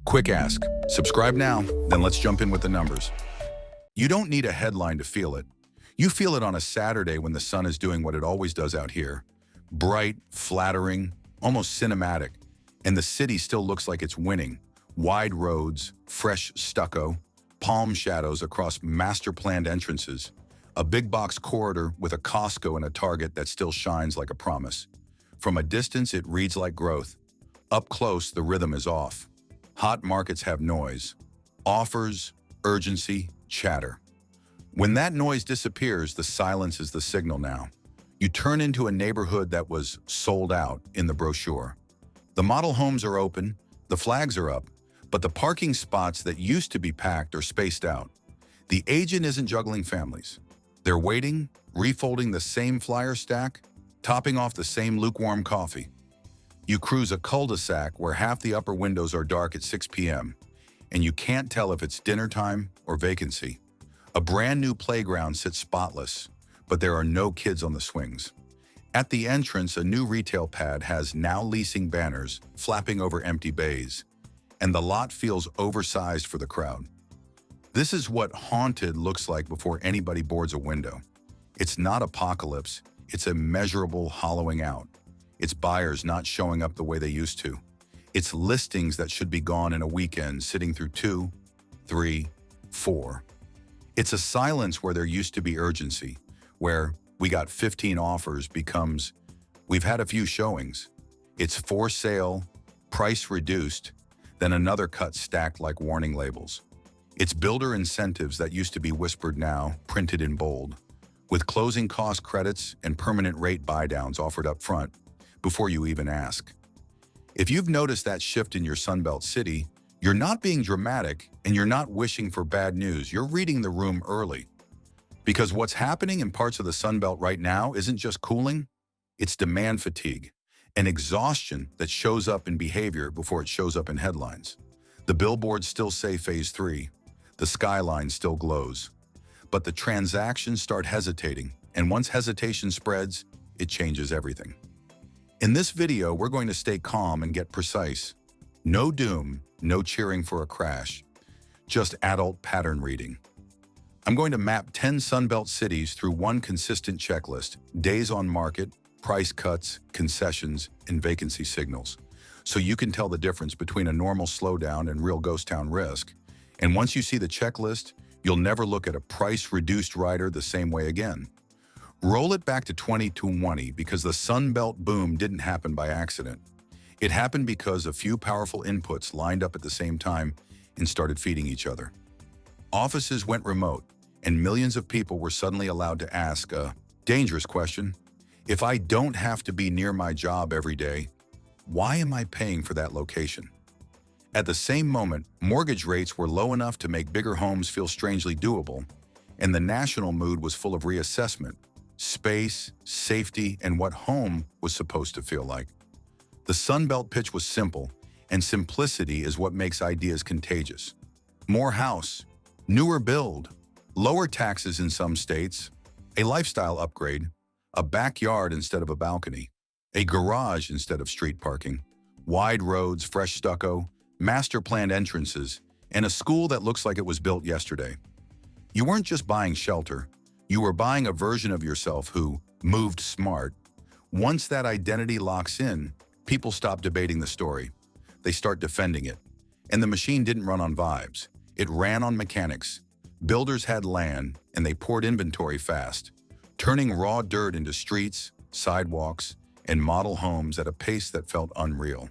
Quick ask. Subscribe now, then let's jump in with the numbers. You don't need a headline to feel it. You feel it on a Saturday when the sun is doing what it always does out here. Bright, flattering, almost cinematic, and the city still looks like it's winning. Wide roads, fresh stucco, palm shadows across master-planned entrances, a big box corridor with a Costco and a Target that still shines like a promise. From a distance, it reads like growth. Up close, the rhythm is off. Hot markets have noise. Offers, urgency, chatter. When that noise disappears, the silence is the signal now. You turn into a neighborhood that was sold out in the brochure. The model homes are open, the flags are up, but the parking spots that used to be packed are spaced out. The agent isn't juggling families. They're waiting, refolding the same flyer stack, topping off the same lukewarm coffee. You cruise a cul-de-sac where half the upper windows are dark at 6 p.m., and you can't tell if it's dinner time or vacancy. A brand new playground sits spotless, but there are no kids on the swings. At the entrance, a new retail pad has "Now Leasing" banners flapping over empty bays, and the lot feels oversized for the crowd. This is what haunted looks like before anybody boards a window. It's not apocalypse, it's a measurable hollowing out. It's buyers not showing up the way they used to. It's listings that should be gone in a weekend sitting through 2, 3, 4. It's a silence where there used to be urgency, where "we got 15 offers" becomes "we've had a few showings." It's "for sale," price reduced, then another cut stacked like warning labels. It's builder incentives that used to be whispered now, printed in bold, with closing cost credits and permanent rate buydowns offered up front before you even ask. If you've noticed that shift in your Sunbelt city, you're not being dramatic and you're not wishing for bad news. You're reading the room early. Because what's happening in parts of the Sunbelt right now isn't just cooling, it's demand fatigue, an exhaustion that shows up in behavior before it shows up in headlines. The billboards still say Phase 3, the skyline still glows, but the transactions start hesitating, and once hesitation spreads, it changes everything. In this video, we're going to stay calm and get precise. No doom, no cheering for a crash, just adult pattern reading. I'm going to map 10 Sunbelt cities through one consistent checklist: days on market, price cuts, concessions, and vacancy signals, so you can tell the difference between a normal slowdown and real ghost town risk. And once you see the checklist, you'll never look at a price-reduced rider the same way again. Roll it back to 2020 because the Sunbelt boom didn't happen by accident. It happened because a few powerful inputs lined up at the same time and started feeding each other. Offices went remote, and millions of people were suddenly allowed to ask a dangerous question: if I don't have to be near my job every day, why am I paying for that location? At the same moment, mortgage rates were low enough to make bigger homes feel strangely doable, and the national mood was full of reassessment, space, safety, and what home was supposed to feel like. The Sunbelt pitch was simple, and simplicity is what makes ideas contagious. More house, newer build, lower taxes in some states, a lifestyle upgrade, a backyard instead of a balcony, a garage instead of street parking, wide roads, fresh stucco, master-planned entrances, and a school that looks like it was built yesterday. You weren't just buying shelter, you were buying a version of yourself who moved smart. Once that identity locks in, people stop debating the story. They start defending it. And the machine didn't run on vibes. It ran on mechanics. Builders had land, and they poured inventory fast, turning raw dirt into streets, sidewalks, and model homes at a pace that felt unreal.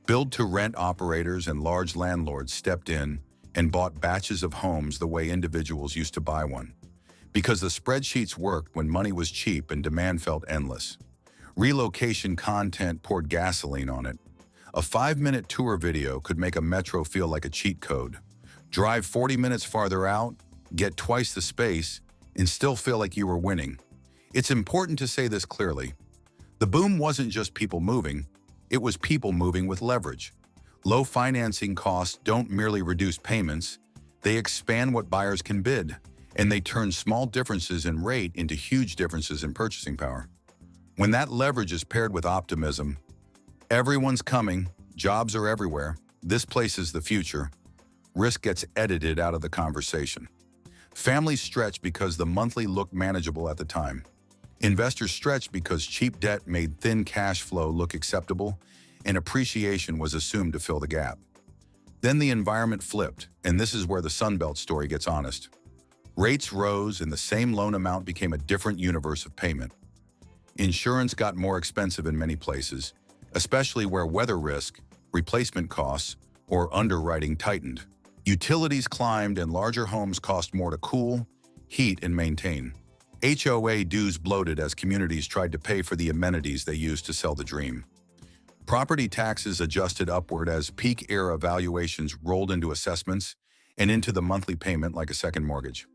Build-to-rent operators and large landlords stepped in and bought batches of homes the way individuals used to buy one. Because the spreadsheets worked when money was cheap and demand felt endless. Relocation content poured gasoline on it. A 5-minute tour video could make a metro feel like a cheat code. Drive 40 minutes farther out, get twice the space, and still feel like you were winning. It's important to say this clearly. The boom wasn't just people moving, it was people moving with leverage. Low financing costs don't merely reduce payments, they expand what buyers can bid, and they turn small differences in rate into huge differences in purchasing power. When that leverage is paired with optimism, everyone's coming, jobs are everywhere, this place is the future, risk gets edited out of the conversation. Families stretch because the monthly looked manageable at the time. Investors stretched because cheap debt made thin cash flow look acceptable, and appreciation was assumed to fill the gap. Then the environment flipped, and this is where the Sunbelt story gets honest. Rates rose, and the same loan amount became a different universe of payment. Insurance got more expensive in many places, especially where weather risk, replacement costs, or underwriting tightened. Utilities climbed, and larger homes cost more to cool, heat, and maintain. HOA dues bloated as communities tried to pay for the amenities they used to sell the dream. Property taxes adjusted upward as peak-era valuations rolled into assessments and into the monthly payment like a second mortgage.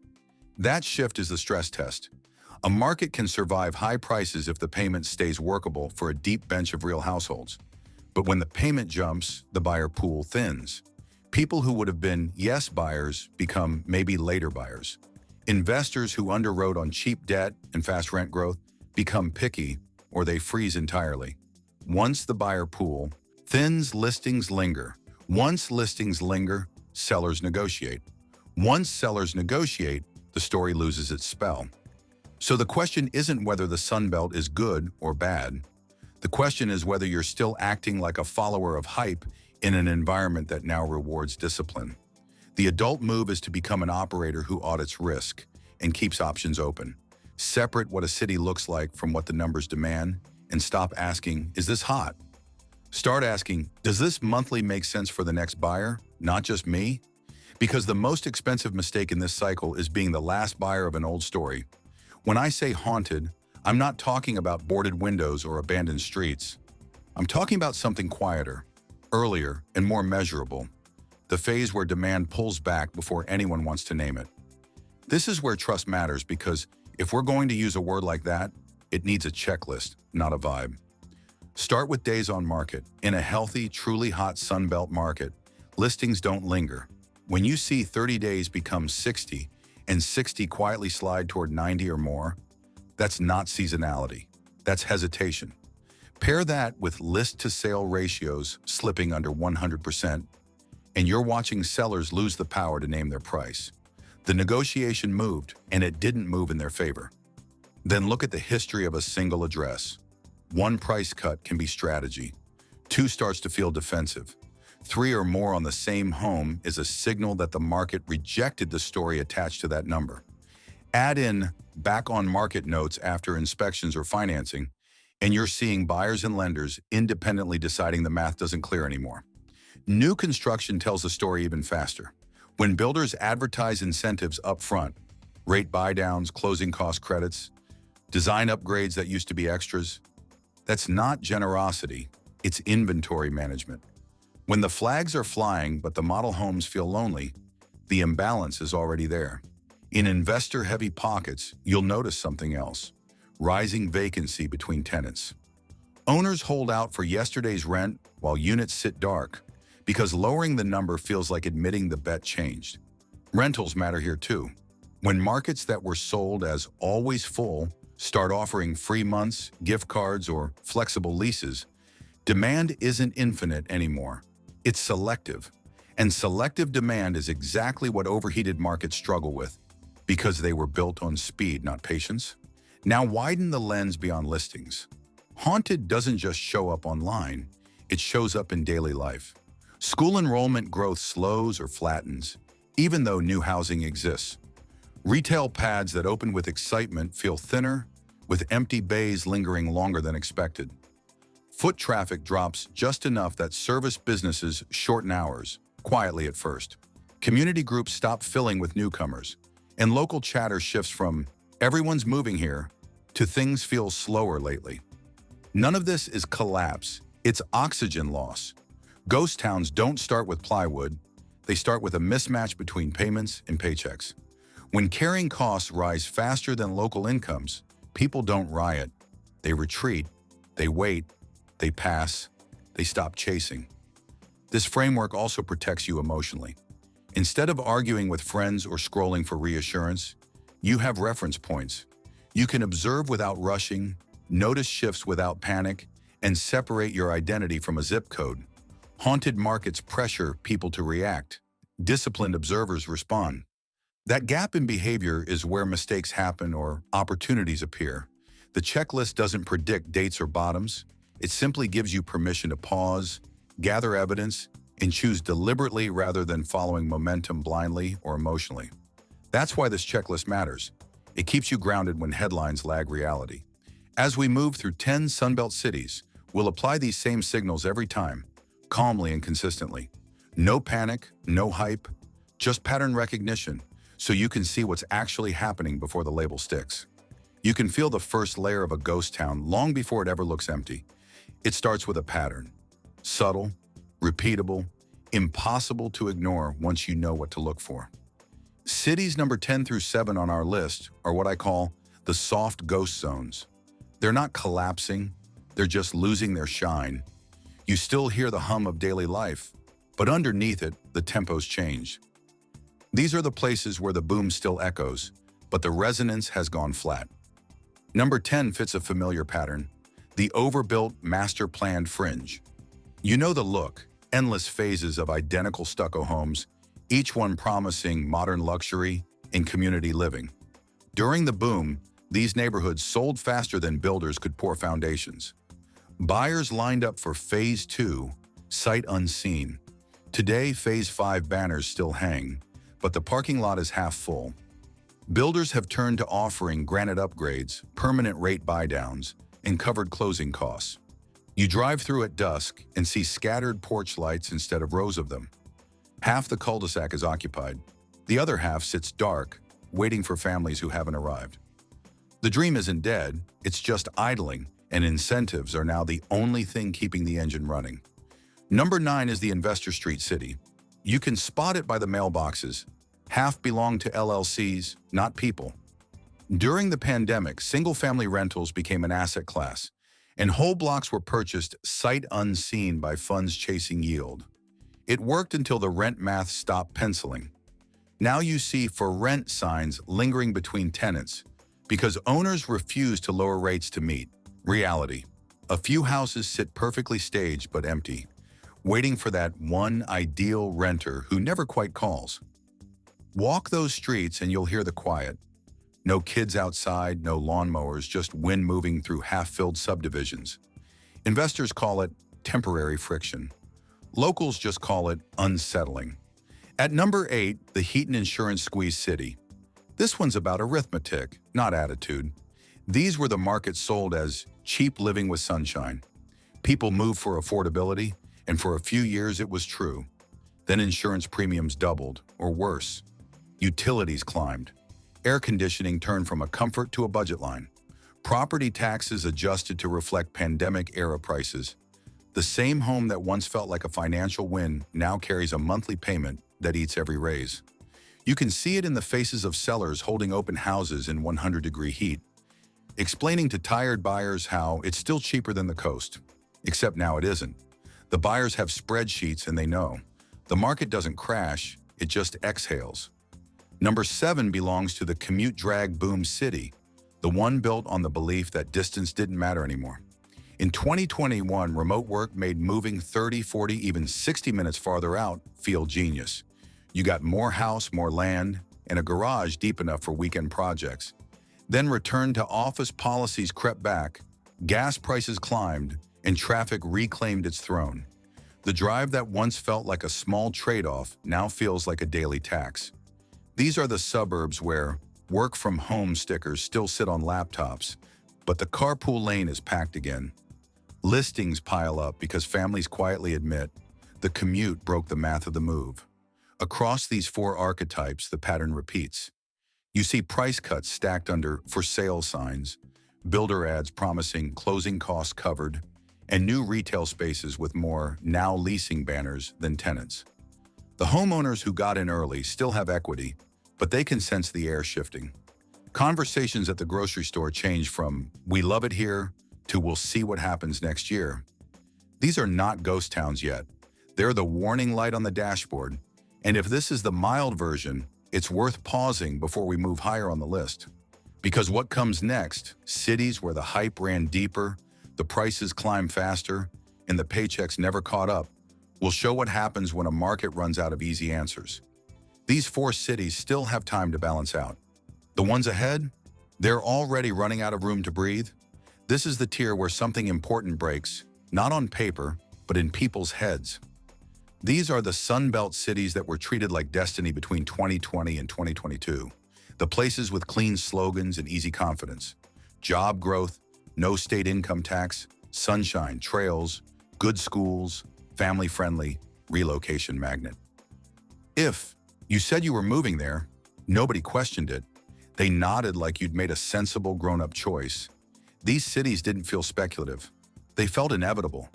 That shift is the stress test. A market can survive high prices if the payment stays workable for a deep bench of real households. But when the payment jumps, the buyer pool thins. People who would have been yes buyers become maybe later buyers. Investors who underwrote on cheap debt and fast rent growth become picky, or they freeze entirely. Once the buyer pool thins, listings linger. Once listings linger, sellers negotiate. Once sellers negotiate, the story loses its spell. So the question isn't whether the Sunbelt is good or bad. The question is whether you're still acting like a follower of hype in an environment that now rewards discipline. The adult move is to become an operator who audits risk and keeps options open. Separate what a city looks like from what the numbers demand, and stop asking, is this hot? Start asking, does this monthly make sense for the next buyer, not just me? Because the most expensive mistake in this cycle is being the last buyer of an old story. When I say haunted, I'm not talking about boarded windows or abandoned streets. I'm talking about something quieter, earlier, and more measurable. The phase where demand pulls back before anyone wants to name it. This is where trust matters, because if we're going to use a word like that, it needs a checklist, not a vibe. Start with days on market. In a healthy, truly hot Sunbelt market, listings don't linger. When you see 30 days become 60 and 60 quietly slide toward 90 or more, that's not seasonality. That's hesitation. Pair that with list-to-sale ratios slipping under 100%, and you're watching sellers lose the power to name their price. The negotiation moved, and it didn't move in their favor. Then look at the history of a single address. One price cut can be strategy. Two starts to feel defensive. Three or more on the same home is a signal that the market rejected the story attached to that number. Add in back on market notes after inspections or financing, and you're seeing buyers and lenders independently deciding the math doesn't clear anymore. New construction tells the story even faster. When builders advertise incentives up front, rate buydowns, closing cost credits, design upgrades that used to be extras, that's not generosity, it's inventory management. When the flags are flying but the model homes feel lonely, the imbalance is already there. In investor-heavy pockets, you'll notice something else: rising vacancy between tenants. Owners hold out for yesterday's rent while units sit dark, because lowering the number feels like admitting the bet changed. Rentals matter here too. When markets that were sold as always full start offering free months, gift cards, or flexible leases, demand isn't infinite anymore. It's selective. And selective demand is exactly what overheated markets struggle with, because they were built on speed, not patience. Now widen the lens beyond listings. Haunted doesn't just show up online, it shows up in daily life. School enrollment growth slows or flattens, even though new housing exists. Retail pads that open with excitement feel thinner, with empty bays lingering longer than expected. Foot traffic drops just enough that service businesses shorten hours, quietly at first. Community groups stop filling with newcomers, and local chatter shifts from "everyone's moving here" to "things feel slower lately." None of this is collapse, it's oxygen loss. Ghost towns don't start with plywood, they start with a mismatch between payments and paychecks. When carrying costs rise faster than local incomes, people don't riot. They retreat, they wait, they pass, they stop chasing. This framework also protects you emotionally. Instead of arguing with friends or scrolling for reassurance, you have reference points. You can observe without rushing, notice shifts without panic, and separate your identity from a zip code. Haunted markets pressure people to react. Disciplined observers respond. That gap in behavior is where mistakes happen or opportunities appear. The checklist doesn't predict dates or bottoms. It simply gives you permission to pause, gather evidence, and choose deliberately rather than following momentum blindly or emotionally. That's why this checklist matters. It keeps you grounded when headlines lag reality. As we move through 10 Sunbelt cities, we'll apply these same signals every time, calmly and consistently. No panic, no hype, just pattern recognition, so you can see what's actually happening before the label sticks. You can feel the first layer of a ghost town long before it ever looks empty. It starts with a pattern. Subtle, repeatable, impossible to ignore once you know what to look for. Cities number 10 through 7 on our list are what I call the soft ghost zones. They're not collapsing, they're just losing their shine. You still hear the hum of daily life, but underneath it, the tempo's changed. These are the places where the boom still echoes, but the resonance has gone flat. Number 10 fits a familiar pattern, the overbuilt, master-planned fringe. You know the look, endless phases of identical stucco homes, each one promising modern luxury and community living. During the boom, these neighborhoods sold faster than builders could pour foundations. Buyers lined up for Phase 2, sight unseen. Today, Phase 5 banners still hang, but the parking lot is half full. Builders have turned to offering granite upgrades, permanent rate buy-downs, and covered closing costs. You drive through at dusk and see scattered porch lights instead of rows of them. Half the cul-de-sac is occupied. The other half sits dark, waiting for families who haven't arrived. The dream isn't dead, it's just idling, and incentives are now the only thing keeping the engine running. Number 9 is the Investor Street city. You can spot it by the mailboxes. Half belong to LLCs, not people. During the pandemic, single-family rentals became an asset class, and whole blocks were purchased sight unseen by funds chasing yield. It worked until the rent math stopped penciling. Now you see for rent signs lingering between tenants because owners refuse to lower rates to meet reality. A few houses sit perfectly staged but empty, waiting for that one ideal renter who never quite calls. Walk those streets and you'll hear the quiet. No kids outside, no lawnmowers, just wind moving through half-filled subdivisions. Investors call it temporary friction. Locals just call it unsettling. At number 8, the heat and insurance squeeze city. This one's about arithmetic, not attitude. These were the markets sold as cheap living with sunshine. People moved for affordability, and for a few years it was true. Then insurance premiums doubled, or worse. Utilities climbed. Air conditioning turned from a comfort to a budget line. Property taxes adjusted to reflect pandemic-era prices. The same home that once felt like a financial win now carries a monthly payment that eats every raise. You can see it in the faces of sellers holding open houses in 100-degree heat, explaining to tired buyers how it's still cheaper than the coast. Except now it isn't. The buyers have spreadsheets and they know. The market doesn't crash, it just exhales. Number 7 belongs to the commute drag boom city, the one built on the belief that distance didn't matter anymore. In 2021, remote work made moving 30, 40, even 60 minutes farther out feel genius. You got more house, more land, and a garage deep enough for weekend projects. Then return to office policies crept back, gas prices climbed, and traffic reclaimed its throne. The drive that once felt like a small trade-off now feels like a daily tax. These are the suburbs where work from home stickers still sit on laptops, but the carpool lane is packed again. Listings pile up because families quietly admit the commute broke the math of the move. Across these 4 archetypes, the pattern repeats. You see price cuts stacked under for sale signs, builder ads promising closing costs covered, and new retail spaces with more now leasing banners than tenants. The homeowners who got in early still have equity, but they can sense the air shifting. Conversations at the grocery store change from "we love it here" to "we'll see what happens next year." These are not ghost towns yet. They're the warning light on the dashboard. And if this is the mild version, it's worth pausing before we move higher on the list. Because what comes next, cities where the hype ran deeper, the prices climbed faster, and the paychecks never caught up, We'll show what happens when a market runs out of easy answers. These 4 cities still have time to balance out. The ones ahead? They're already running out of room to breathe. This is the tier where something important breaks, not on paper, but in people's heads. These are the Sunbelt cities that were treated like destiny between 2020 and 2022. The places with clean slogans and easy confidence. Job growth, no state income tax, sunshine, trails, good schools, family-friendly, relocation magnet. If you said you were moving there, nobody questioned it. They nodded like you'd made a sensible grown-up choice. These cities didn't feel speculative. They felt inevitable.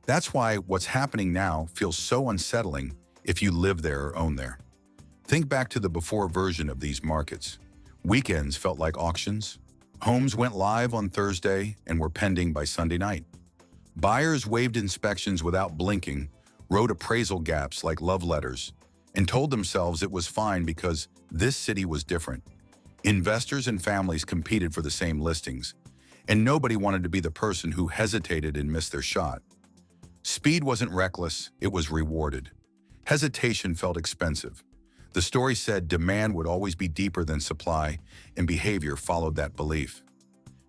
That's why what's happening now feels so unsettling if you live there or own there. Think back to the before version of these markets. Weekends felt like auctions. Homes went live on Thursday and were pending by Sunday night. Buyers waived inspections without blinking, wrote appraisal gaps like love letters, and told themselves it was fine because this city was different. Investors and families competed for the same listings, and nobody wanted to be the person who hesitated and missed their shot. Speed wasn't reckless, it was rewarded. Hesitation felt expensive. The story said demand would always be deeper than supply, and behavior followed that belief.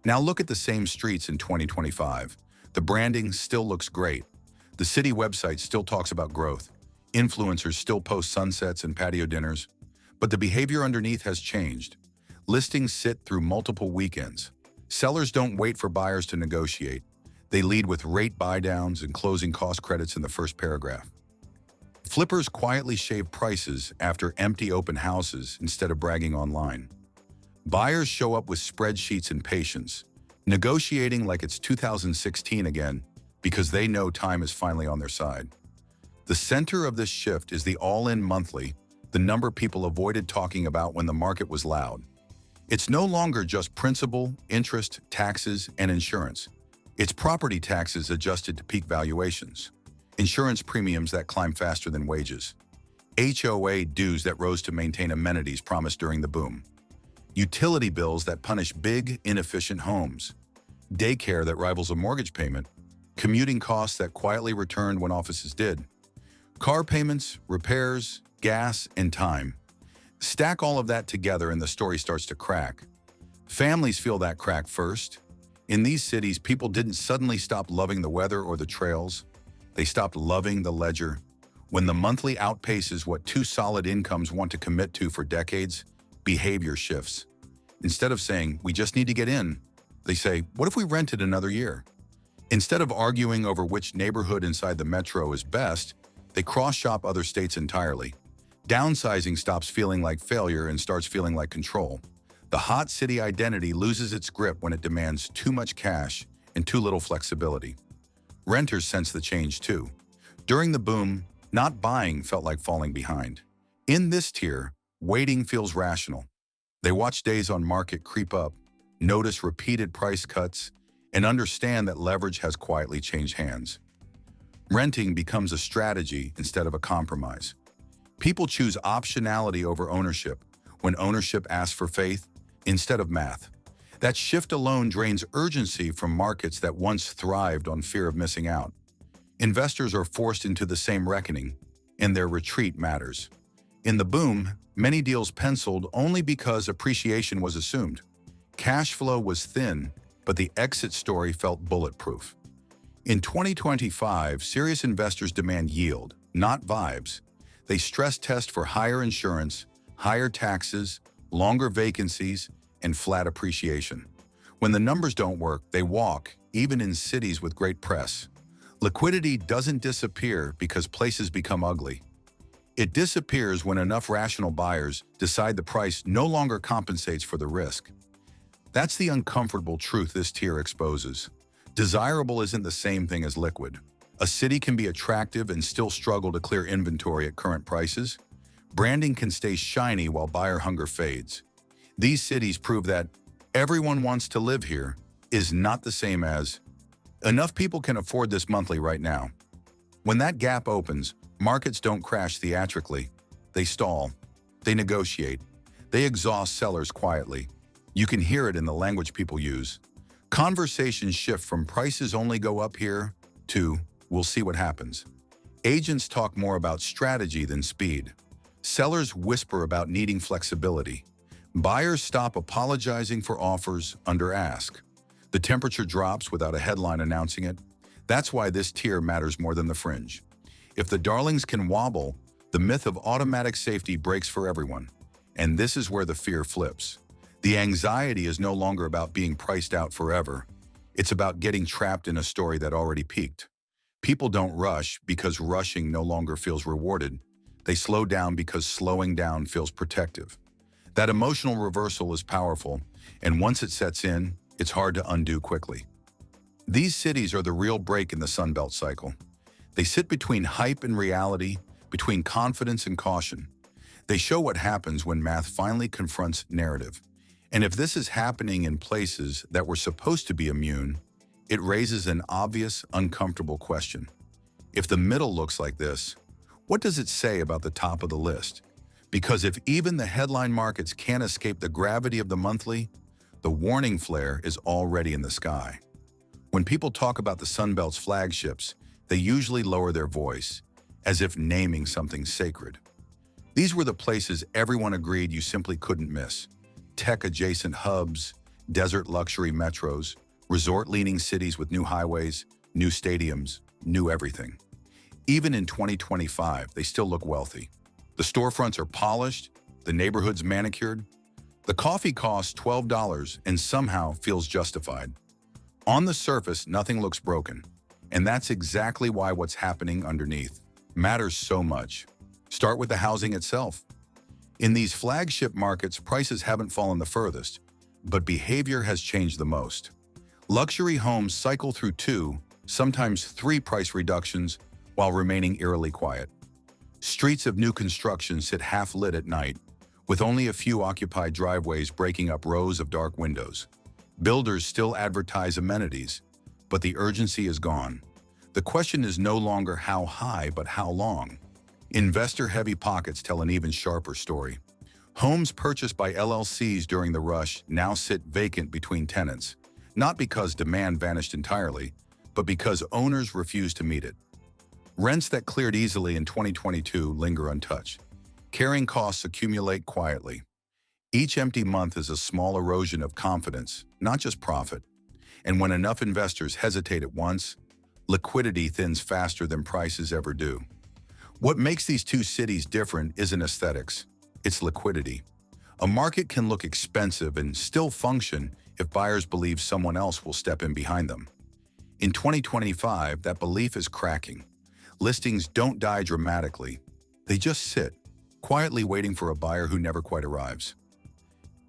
Now look at the same streets in 2025. The branding still looks great. The city website still talks about growth. Influencers still post sunsets and patio dinners. But the behavior underneath has changed. Listings sit through multiple weekends. Sellers don't wait for buyers to negotiate. They lead with rate buydowns and closing cost credits in the first paragraph. Flippers quietly shave prices after empty open houses instead of bragging online. Buyers show up with spreadsheets and patience, negotiating like it's 2016 again because they know time is finally on their side. The center of this shift is the all-in monthly, the number people avoided talking about when the market was loud. It's no longer just principal, interest, taxes, and insurance. It's property taxes adjusted to peak valuations, insurance premiums that climb faster than wages, HOA dues that rose to maintain amenities promised during the boom, utility bills that punish big, inefficient homes, daycare that rivals a mortgage payment, commuting costs that quietly returned when offices did, car payments, repairs, gas, and time. Stack all of that together and the story starts to crack. Families feel that crack first. In these cities, people didn't suddenly stop loving the weather or the trails. They stopped loving the ledger. When the monthly outpaces what 2 solid incomes want to commit to for decades, behavior shifts. Instead of saying, we just need to get in, they say, what if we rented another year? Instead of arguing over which neighborhood inside the metro is best, they cross-shop other states entirely. Downsizing stops feeling like failure and starts feeling like control. The hot city identity loses its grip when it demands too much cash and too little flexibility. Renters sense the change too. During the boom, not buying felt like falling behind. In this tier, waiting feels rational. They watch days on market creep up, notice repeated price cuts, and understand that leverage has quietly changed hands. Renting becomes a strategy instead of a compromise. People choose optionality over ownership when ownership asks for faith instead of math. That shift alone drains urgency from markets that once thrived on fear of missing out. Investors are forced into the same reckoning, and their retreat matters. In the boom, many deals penciled only because appreciation was assumed. Cash flow was thin, but the exit story felt bulletproof. In 2025, serious investors demand yield, not vibes. They stress test for higher insurance, higher taxes, longer vacancies, and flat appreciation. When the numbers don't work, they walk, even in cities with great press. Liquidity doesn't disappear because places become ugly. It disappears when enough rational buyers decide the price no longer compensates for the risk. That's the uncomfortable truth this tier exposes. Desirable isn't the same thing as liquid. A city can be attractive and still struggle to clear inventory at current prices. Branding can stay shiny while buyer hunger fades. These cities prove that everyone wants to live here is not the same as enough people can afford this monthly right now. When that gap opens, markets don't crash theatrically. They stall. They negotiate. They exhaust sellers quietly. You can hear it in the language people use. Conversations shift from prices only go up here to we'll see what happens. Agents talk more about strategy than speed. Sellers whisper about needing flexibility. Buyers stop apologizing for offers under ask. The temperature drops without a headline announcing it. That's why this tier matters more than the fringe. If the darlings can wobble, the myth of automatic safety breaks for everyone. And this is where the fear flips. The anxiety is no longer about being priced out forever. It's about getting trapped in a story that already peaked. People don't rush because rushing no longer feels rewarded. They slow down because slowing down feels protective. That emotional reversal is powerful, and once it sets in, it's hard to undo quickly. These cities are the real break in the Sunbelt cycle. They sit between hype and reality, between confidence and caution. They show what happens when math finally confronts narrative. And if this is happening in places that were supposed to be immune, it raises an obvious, uncomfortable question. If the middle looks like this, what does it say about the top of the list? Because if even the headline markets can't escape the gravity of the monthly, the warning flare is already in the sky. When people talk about the Sunbelt's flagships, they usually lower their voice, as if naming something sacred. These were the places everyone agreed you simply couldn't miss. Tech-adjacent hubs, desert luxury metros, resort-leaning cities with new highways, new stadiums, new everything. Even in 2025, they still look wealthy. The storefronts are polished, the neighborhood's manicured. The coffee costs $12 and somehow feels justified. On the surface, nothing looks broken. And that's exactly why what's happening underneath matters so much. Start with the housing itself. In these flagship markets, prices haven't fallen the furthest, but behavior has changed the most. Luxury homes cycle through 2, sometimes 3 price reductions while remaining eerily quiet. Streets of new construction sit half-lit at night, with only a few occupied driveways breaking up rows of dark windows. Builders still advertise amenities, but the urgency is gone. The question is no longer how high, but how long. Investor-heavy pockets tell an even sharper story. Homes purchased by LLCs during the rush now sit vacant between tenants, not because demand vanished entirely, but because owners refuse to meet it. Rents that cleared easily in 2022 linger untouched. Carrying costs accumulate quietly. Each empty month is a small erosion of confidence, not just profit. And when enough investors hesitate at once, liquidity thins faster than prices ever do. What makes these two cities different isn't aesthetics, it's liquidity. A market can look expensive and still function if buyers believe someone else will step in behind them. In 2025, that belief is cracking. Listings don't die dramatically, they just sit, quietly waiting for a buyer who never quite arrives.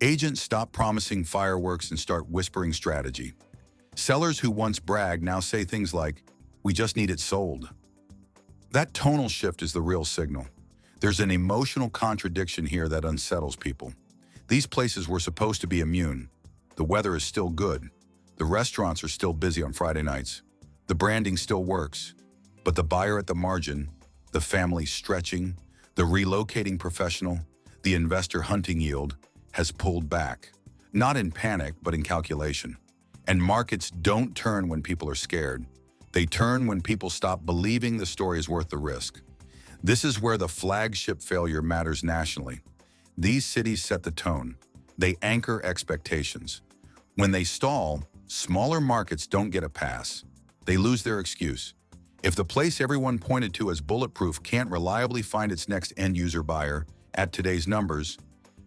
Agents stop promising fireworks and start whispering strategy. Sellers who once bragged now say things like, "We just need it sold." That tonal shift is the real signal. There's an emotional contradiction here that unsettles people. These places were supposed to be immune. The weather is still good. The restaurants are still busy on Friday nights. The branding still works. But the buyer at the margin, the family stretching, the relocating professional, the investor hunting yield, has pulled back. Not in panic, but in calculation. And markets don't turn when people are scared. They turn when people stop believing the story is worth the risk. This is where the flagship failure matters nationally. These cities set the tone. They anchor expectations. When they stall, smaller markets don't get a pass. They lose their excuse. If the place everyone pointed to as bulletproof can't reliably find its next end-user buyer at today's numbers,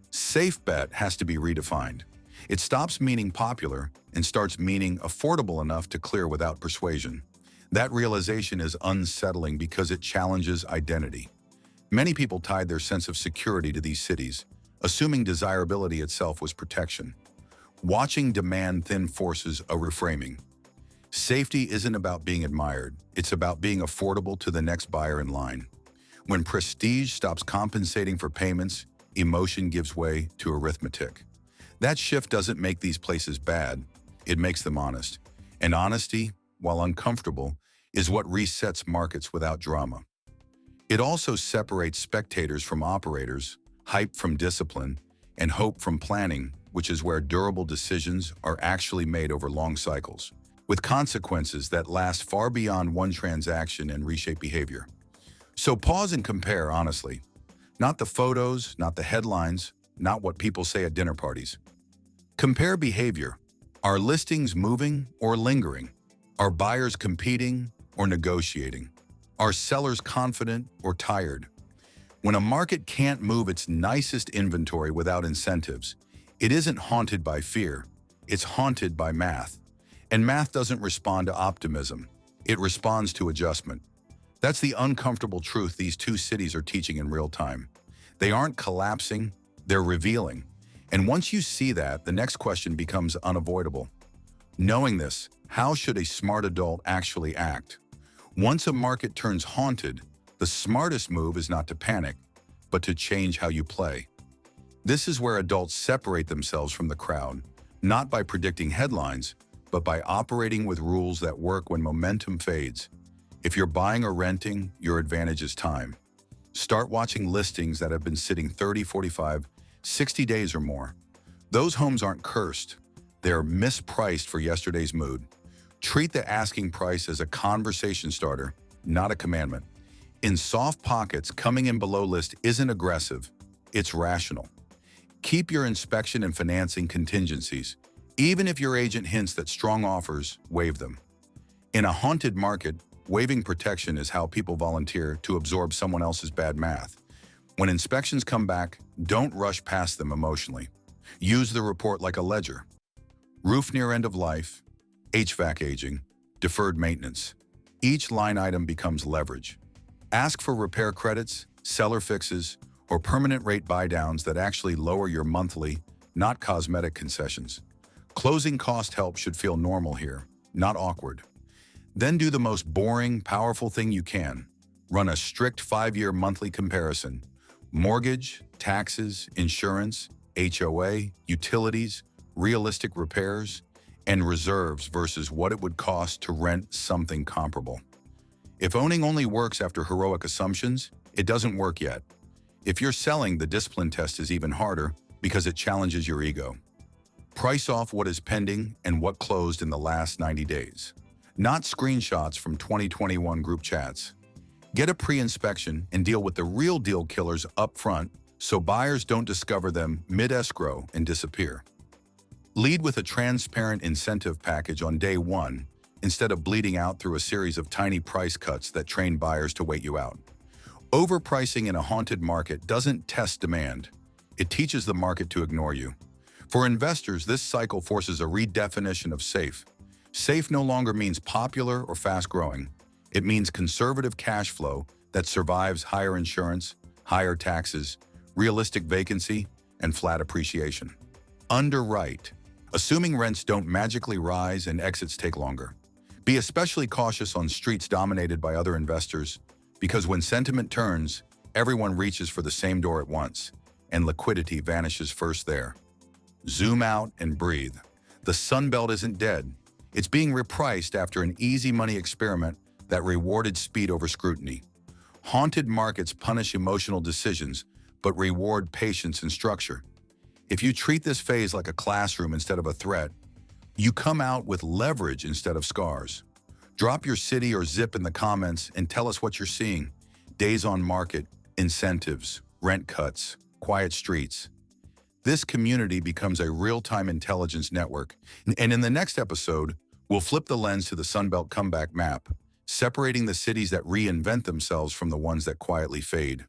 safe bet has to be redefined. It stops meaning popular and starts meaning affordable enough to clear without persuasion. That realization is unsettling because it challenges identity. Many people tied their sense of security to these cities, assuming desirability itself was protection. Watching demand thin forces a reframing. Safety isn't about being admired, it's about being affordable to the next buyer in line. When prestige stops compensating for payments, emotion gives way to arithmetic. That shift doesn't make these places bad, it makes them honest. And honesty, while uncomfortable, is what resets markets without drama. It also separates spectators from operators, hype from discipline, and hope from planning, which is where durable decisions are actually made over long cycles, with consequences that last far beyond one transaction and reshape behavior. So pause and compare, honestly. Not the photos, not the headlines, not what people say at dinner parties. Compare behavior. Are listings moving or lingering? Are buyers competing or negotiating? Are sellers confident or tired? When a market can't move its nicest inventory without incentives, it isn't haunted by fear, it's haunted by math. And math doesn't respond to optimism, it responds to adjustment. That's the uncomfortable truth these two cities are teaching in real time. They aren't collapsing, they're revealing. And once you see that, the next question becomes unavoidable. Knowing this, how should a smart adult actually act? Once a market turns haunted, the smartest move is not to panic, but to change how you play. This is where adults separate themselves from the crowd, not by predicting headlines, but by operating with rules that work when momentum fades. If you're buying or renting, your advantage is time. Start watching listings that have been sitting 30, 45, 60 days or more. Those homes aren't cursed. They're mispriced for yesterday's mood. Treat the asking price as a conversation starter, not a commandment. In soft pockets, coming in below list isn't aggressive, it's rational. Keep your inspection and financing contingencies. Even if your agent hints that strong offers, waive them. In a haunted market, waiving protection is how people volunteer to absorb someone else's bad math. When inspections come back, don't rush past them emotionally. Use the report like a ledger. Roof near end of life, HVAC aging, deferred maintenance. Each line item becomes leverage. Ask for repair credits, seller fixes, or permanent rate buydowns that actually lower your monthly, not cosmetic concessions. Closing cost help should feel normal here, not awkward. Then do the most boring, powerful thing you can. Run a strict 5-year monthly comparison. Mortgage, taxes, insurance, HOA, utilities, realistic repairs, and reserves versus what it would cost to rent something comparable. If owning only works after heroic assumptions, it doesn't work yet. If you're selling, the discipline test is even harder because it challenges your ego. Price off what is pending and what closed in the last 90 days. Not screenshots from 2021 group chats. Get a pre-inspection and deal with the real deal killers up front so buyers don't discover them mid-escrow and disappear. Lead with a transparent incentive package on day one instead of bleeding out through a series of tiny price cuts that train buyers to wait you out. Overpricing in a haunted market doesn't test demand. It teaches the market to ignore you. For investors, this cycle forces a redefinition of safe. Safe no longer means popular or fast-growing. It means conservative cash flow that survives higher insurance, higher taxes, realistic vacancy, and flat appreciation. Underwrite, assuming rents don't magically rise and exits take longer. Be especially cautious on streets dominated by other investors, because when sentiment turns, everyone reaches for the same door at once, and liquidity vanishes first there. Zoom out and breathe. The Sunbelt isn't dead. It's being repriced after an easy money experiment that rewarded speed over scrutiny. Haunted markets punish emotional decisions, but reward patience and structure. If you treat this phase like a classroom instead of a threat, you come out with leverage instead of scars. Drop your city or zip in the comments and tell us what you're seeing. Days on market, incentives, rent cuts, quiet streets. This community becomes a real-time intelligence network. And in the next episode, we'll flip the lens to the Sunbelt comeback map, separating the cities that reinvent themselves from the ones that quietly fade.